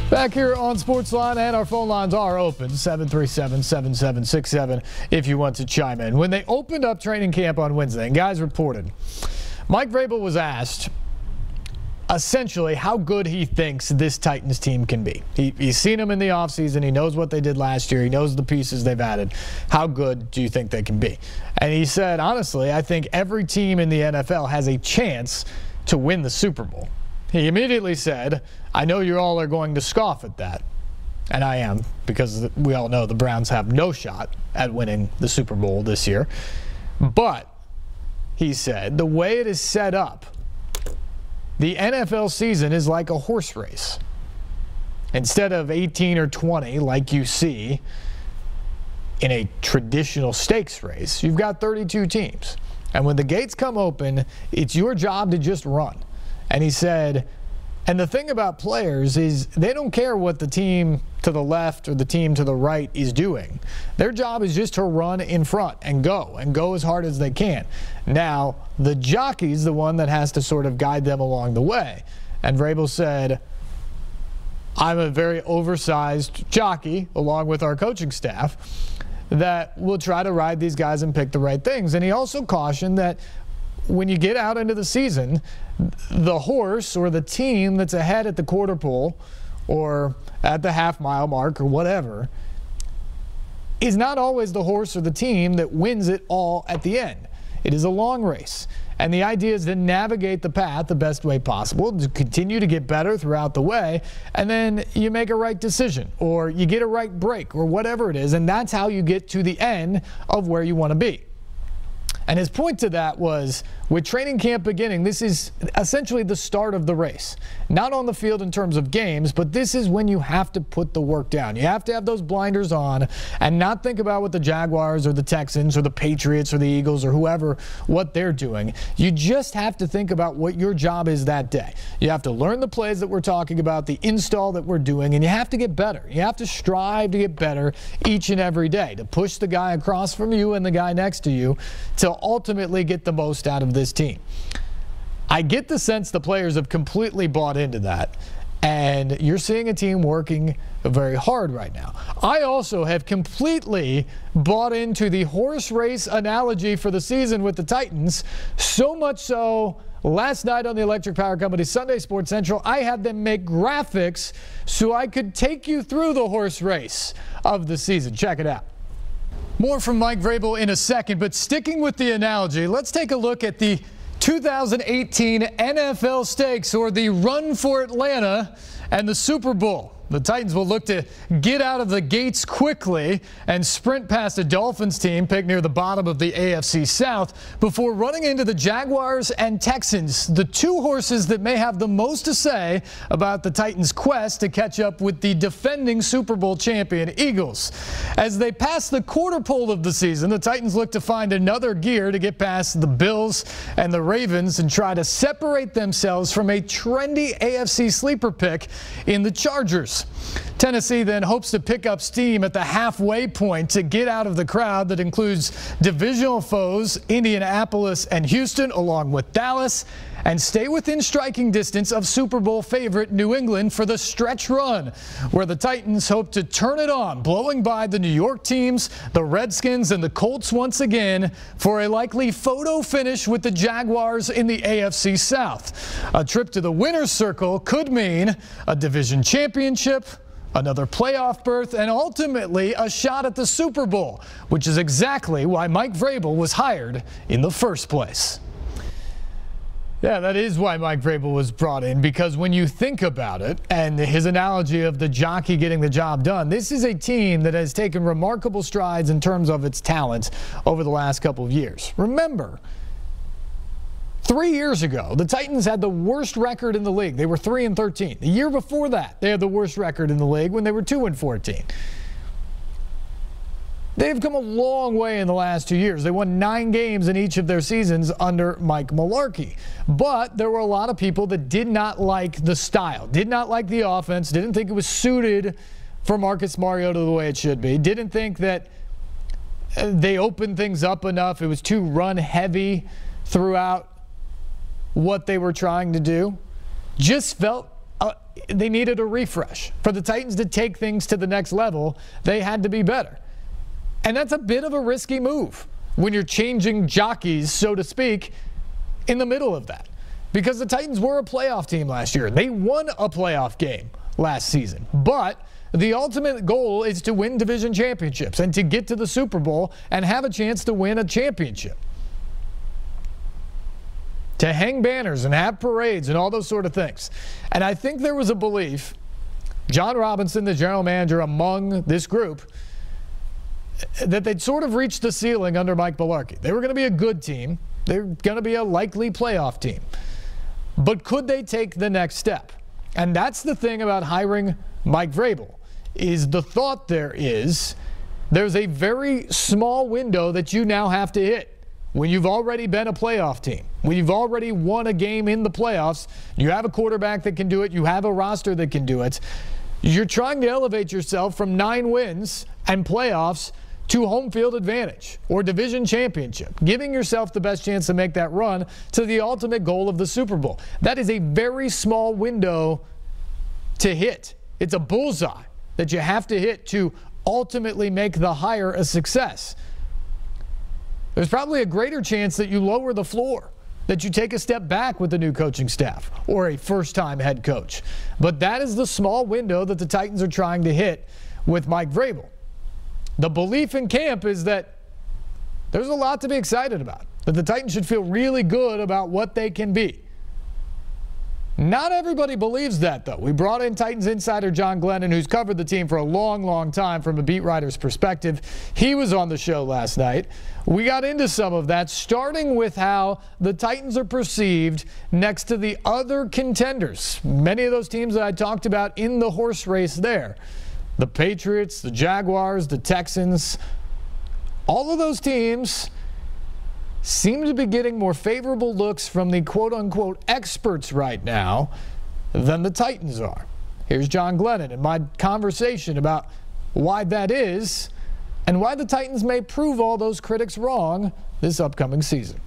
Back here on Sportsline, and our phone lines are open, 737-7767, if you want to chime in. When they opened up training camp on Wednesday, and guys reported, Mike Vrabel was asked essentially how good he thinks this Titans team can be. He's seen them in the offseason. He knows what they did last year. He knows the pieces they've added. How good do you think they can be? And he said, honestly, I think every team in the NFL has a chance to win the Super Bowl. He immediately said, I know you all are going to scoff at that. And I am, because we all know the Browns have no shot at winning the Super Bowl this year. But, he said, the way it is set up, the NFL season is like a horse race. Instead of 18 or 20 like you see in a traditional stakes race, you've got 32 teams. And when the gates come open, it's your job to just run. And he said, and the thing about players is they don't care what the team to the left or the team to the right is doing. Their job is just to run in front and go as hard as they can. Now, the jockey's the one that has to sort of guide them along the way. And Vrabel said, I'm a very oversized jockey, along with our coaching staff, that will try to ride these guys and pick the right things. And he also cautioned that when you get out into the season, the horse or the team that's ahead at the quarter pole or at the half-mile mark or whatever is not always the horse or the team that wins it all at the end. It is a long race. And the idea is to navigate the path the best way possible, to continue to get better throughout the way, and then you make a right decision or you get a right break or whatever it is, and that's how you get to the end of where you want to be. And his point to that was, with training camp beginning, this is essentially the start of the race. Not on the field in terms of games, but this is when you have to put the work down. You have to have those blinders on and not think about what the Jaguars or the Texans or the Patriots or the Eagles or whoever, what they're doing. You just have to think about what your job is that day. You have to learn the plays that we're talking about, the install that we're doing, and you have to get better. You have to strive to get better each and every day, to push the guy across from you and the guy next to you to ultimately get the most out of this team. I get the sense the players have completely bought into that, and you're seeing a team working very hard right now. I also have completely bought into the horse race analogy for the season with the Titans, so much so last night on the Electric Power Company Sunday Sports Central, I had them make graphics so I could take you through the horse race of the season. Check it out. More from Mike Vrabel in a second, but sticking with the analogy, let's take a look at the 2018 NFL Stakes, or the Run for Atlanta and the Super Bowl. The Titans will look to get out of the gates quickly and sprint past a Dolphins team picked near the bottom of the AFC South before running into the Jaguars and Texans, the two horses that may have the most to say about the Titans' quest to catch up with the defending Super Bowl champion Eagles. As they pass the quarter pole of the season, the Titans look to find another gear to get past the Bills and the Ravens and try to separate themselves from a trendy AFC sleeper pick in the Chargers. Tennessee then hopes to pick up steam at the halfway point to get out of the crowd that includes divisional foes Indianapolis and Houston, along with Dallas, and stay within striking distance of Super Bowl favorite New England for the stretch run, where the Titans hope to turn it on, blowing by the New York teams, the Redskins, and the Colts once again for a likely photo finish with the Jaguars in the AFC South. A trip to the winner's circle could mean a division championship, another playoff berth, and ultimately a shot at the Super Bowl, which is exactly why Mike Vrabel was hired in the first place. Yeah, that is why Mike Vrabel was brought in, because when you think about it, and his analogy of the jockey getting the job done, this is a team that has taken remarkable strides in terms of its talent over the last couple of years. Remember, 3 years ago, the Titans had the worst record in the league. They were 3-13. The year before that, they had the worst record in the league when they were 2-14. They've come a long way in the last 2 years. They won 9 games in each of their seasons under Mike Mularkey. But there were a lot of people that did not like the style, did not like the offense, didn't think it was suited for Marcus Mariota the way it should be, didn't think that they opened things up enough. It was too run heavy throughout what they were trying to do. Just felt they needed a refresh. For the Titans to take things to the next level, they had to be better. And that's a bit of a risky move when you're changing jockeys, so to speak, in the middle of that. Because the Titans were a playoff team last year. They won a playoff game last season. But the ultimate goal is to win division championships and to get to the Super Bowl and have a chance to win a championship. To hang banners and have parades and all those sort of things. And I think there was a belief, John Robinson, the general manager among this group, that they'd sort of reached the ceiling under Mike Mularkey. They were going to be a good team. They're going to be a likely playoff team. But could they take the next step? And that's the thing about hiring Mike Vrabel, is the thought there's a very small window that you now have to hit. When you've already been a playoff team, when you've already won a game in the playoffs, you have a quarterback that can do it, you have a roster that can do it. You're trying to elevate yourself from 9 wins and playoffs to home field advantage or division championship, giving yourself the best chance to make that run to the ultimate goal of the Super Bowl. That is a very small window to hit. It's a bullseye that you have to hit to ultimately make the hire a success. There's probably a greater chance that you lower the floor, that you take a step back with the new coaching staff or a first-time head coach. But that is the small window that the Titans are trying to hit with Mike Vrabel. The belief in camp is that there's a lot to be excited about, that the Titans should feel really good about what they can be. Not everybody believes that, though. We brought in Titans insider John Glennon, who's covered the team for a long, long time from a beat writer's perspective. He was on the show last night. We got into some of that, starting with how the Titans are perceived next to the other contenders. Many of those teams that I talked about in the horse race there. The Patriots, the Jaguars, the Texans. All of those teams seem to be getting more favorable looks from the quote-unquote experts right now than the Titans are. Here's John Glennon and my conversation about why that is and why the Titans may prove all those critics wrong this upcoming season.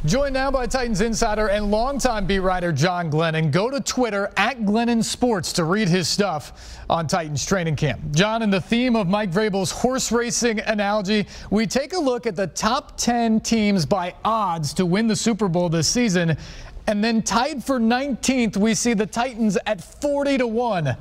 Joined now by Titans insider and longtime beat writer John Glennon. Go to Twitter @GlennonSports to read his stuff on Titans training camp. John, in the theme of Mike Vrabel's horse racing analogy, we take a look at the top 10 teams by odds to win the Super Bowl this season. And then tied for 19th, we see the Titans at 40-1.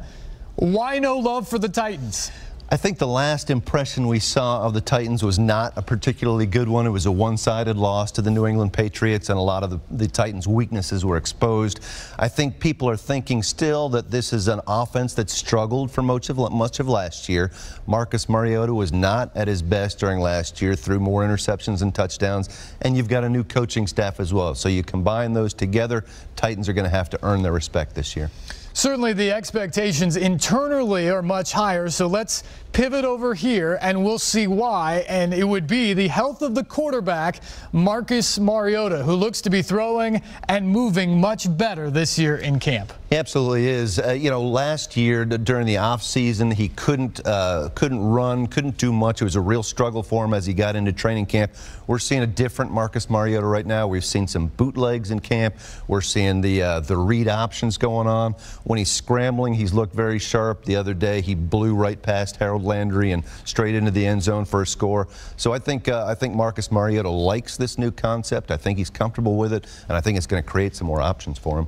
Why no love for the Titans? I think the last impression we saw of the Titans was not a particularly good one. It was a one-sided loss to the New England Patriots, and a lot of the Titans' weaknesses were exposed. I think people are thinking still that this is an offense that struggled for much of last year. Marcus Mariota was not at his best during last year, threw more interceptions and touchdowns, and you've got a new coaching staff as well. So you combine those together, Titans are going to have to earn their respect this year. Certainly the expectations internally are much higher, so let's pivot over here and we'll see why. And it would be the health of the quarterback, Marcus Mariota, who looks to be throwing and moving much better this year in camp. He absolutely is. You know, last year during the offseason, he couldn't run, couldn't do much. It was a real struggle for him as he got into training camp. We're seeing a different Marcus Mariota right now. We've seen some bootlegs in camp. We're seeing the read options going on. When he's scrambling, he's looked very sharp. The other day, he blew right past Harold Landry and straight into the end zone for a score. So I think Marcus Mariota likes this new concept. I think he's comfortable with it, and I think it's going to create some more options for him.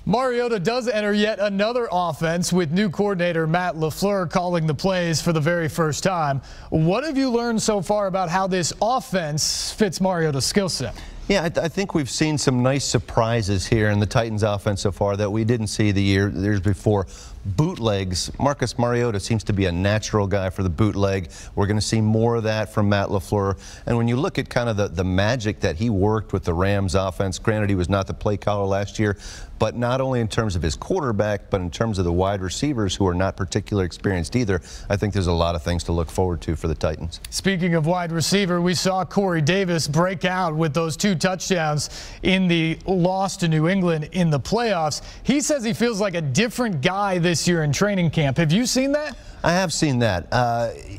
Mariota does enter yet another offense with new coordinator Matt LaFleur calling the plays for the very first time. What have you learned so far about how this offense fits Mariota's skill set? Yeah, I think we've seen some nice surprises here in the Titans offense so far that we didn't see the years before. Bootlegs. Marcus Mariota seems to be a natural guy for the bootleg. We're going to see more of that from Matt LaFleur. And when you look at kind of the magic that he worked with the Rams offense, granted he was not the play caller last year, but not only in terms of his quarterback, but in terms of the wide receivers who are not particularly experienced either, I think there's a lot of things to look forward to for the Titans. Speaking of wide receiver, we saw Corey Davis break out with those 2 touchdowns in the loss to New England in the playoffs. He says he feels like a different guy this year in training camp. Have you seen that? I have seen that.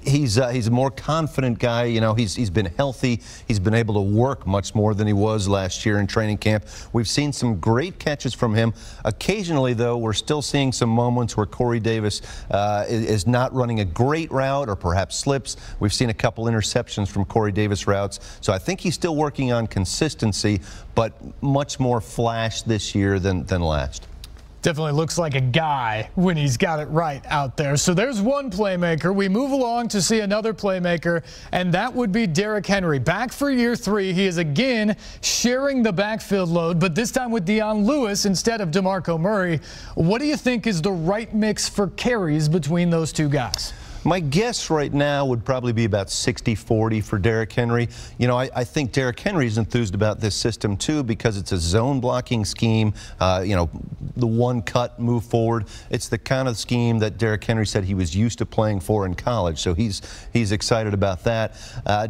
He's a more confident guy. You know, he's been healthy. He's been able to work much more than he was last year in training camp. We've seen some great catches from him. Occasionally, though, we're still seeing some moments where Corey Davis is not running a great route or perhaps slips. We've seen a couple interceptions from Corey Davis routes. So I think he's still working on consistency, but much more flash this year than last. Definitely looks like a guy when he's got it right out there. So there's one playmaker. We move along to see another playmaker, and that would be Derrick Henry. Back for year 3. He is again sharing the backfield load, but this time with Dion Lewis instead of DeMarco Murray. What do you think is the right mix for carries between those two guys? My guess right now would probably be about 60-40 for Derrick Henry. You know, I think Derrick Henry's enthused about this system too because it's a zone blocking scheme. You know, the one cut, move forward. It's the kind of scheme that Derrick Henry said he was used to playing for in college. So he's excited about that.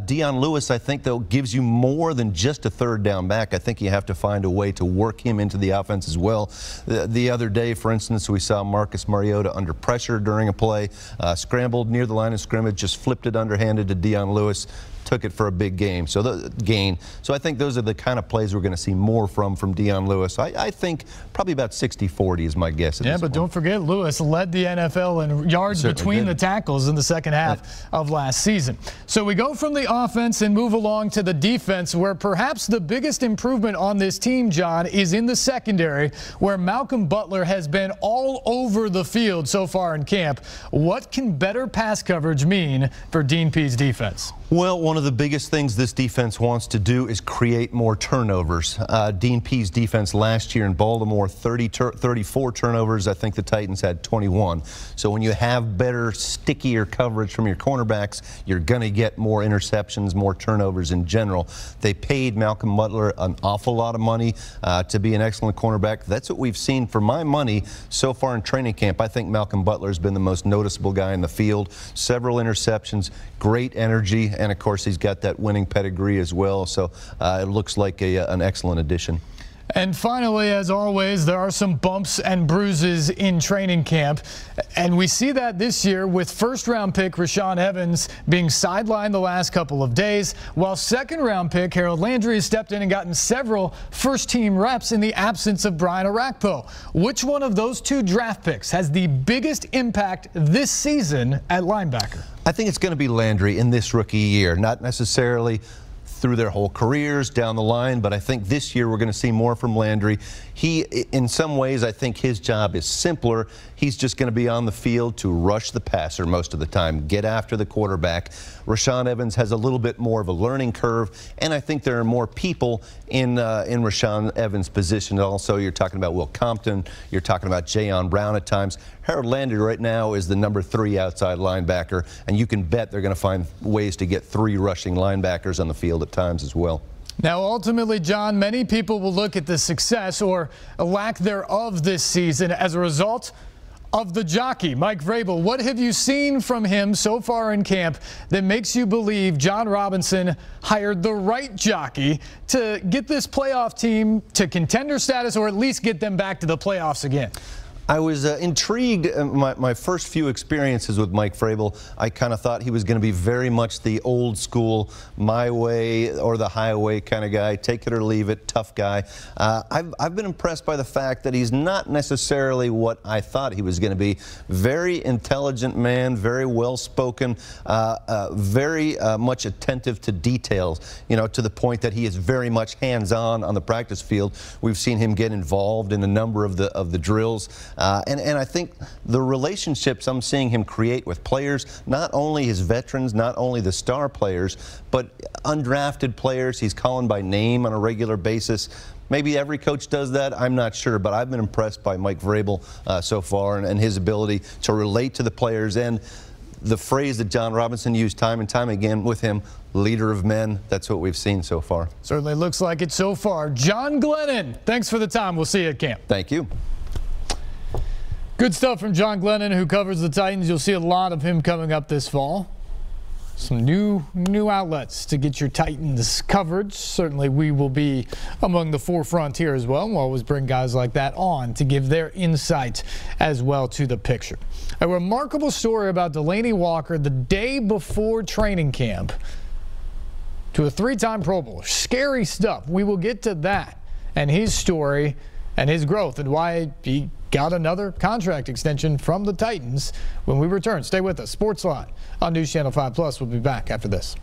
Dion Lewis, I think, though, gives you more than just a third down back. I think you have to find a way to work him into the offense as well. The other day, for instance, we saw Marcus Mariota under pressure during a play, scrambled near the line of scrimmage, just flipped it underhanded to Dion Lewis, took it for a big game. So I think those are the kind of plays we're going to see more from Dion Lewis. I think probably about 60-40 is my guess. Yeah, but don't forget, Lewis led the NFL in yards between the tackles in the second half of last season. So we go from the offense and move along to the defense, where perhaps the biggest improvement on this team, John, is in the secondary, where Malcolm Butler has been all over the field so far in camp. What can better pass coverage mean for Dean Peay's defense? Well, one of the biggest things this defense wants to do is create more turnovers. Dean Peay's defense last year in Baltimore, 34 turnovers. I think the Titans had 21. So when you have better, stickier coverage from your cornerbacks, you're going to get more interceptions, more turnovers in general. They paid Malcolm Butler an awful lot of money to be an excellent cornerback. That's what we've seen for my money so far in training camp. I think Malcolm Butler has been the most noticeable guy in the field. Several interceptions, great energy, and of course he's got that winning pedigree as well, so it looks like an excellent addition. And finally, as always, there are some bumps and bruises in training camp, and we see that this year with first-round pick Rashaan Evans being sidelined the last couple of days, while second-round pick Harold Landry has stepped in and gotten several first-team reps in the absence of Brian Orakpo. Which one of those two draft picks has the biggest impact this season at linebacker? I think it's going to be Landry in this rookie year, not necessarily through their whole careers down the line, but I think this year we're going to see more from Landry. He, in some ways, I think his job is simpler. He's just going to be on the field to rush the passer most of the time, get after the quarterback. Rashaan Evans has a little bit more of a learning curve, and I think there are more people in Rashaan Evans' position. Also, you're talking about Will Compton, you're talking about Jayon Brown at times. Harold Landry right now is the number 3 outside linebacker, and you can bet they're going to find ways to get 3 rushing linebackers on the field at times as well. Now, ultimately, John, many people will look at the success or lack thereof this season as a result of the jockey, Mike Vrabel. What have you seen from him so far in camp that makes you believe John Robinson hired the right jockey to get this playoff team to contender status, or at least get them back to the playoffs again? I was intrigued. My first few experiences with Mike Vrabel, I kind of thought he was going to be very much the old school, my way or the highway kind of guy, take it or leave it, tough guy. I've been impressed by the fact that he's not necessarily what I thought he was going to be. Very intelligent man, very well-spoken, very much attentive to details, you know, to the point that he is very much hands-on on the practice field. We've seen him get involved in a number of the drills. And I think the relationships I'm seeing him create with players, not only his veterans, not only the star players, but undrafted players he's calling by name on a regular basis. Maybe every coach does that, I'm not sure, but I've been impressed by Mike Vrabel so far and his ability to relate to the players. And the phrase that John Robinson used time and time again with him, leader of men, that's what we've seen so far. Certainly looks like it so far. John Glennon, thanks for the time. We'll see you at camp. Thank you. Good stuff from John Glennon, who covers the Titans. You'll see a lot of him coming up this fall. some new outlets to get your Titans coverage. Certainly we will be among the forefront here as well. We'll always bring guys like that on to give their insight as well to the picture. A remarkable story about Delanie Walker the day before training camp to a 3-time Pro Bowler. Scary stuff. We will get to that and his story and his growth and why he got another contract extension from the Titans when we return. Stay with us. Sports Line on News Channel 5 Plus. We'll be back after this.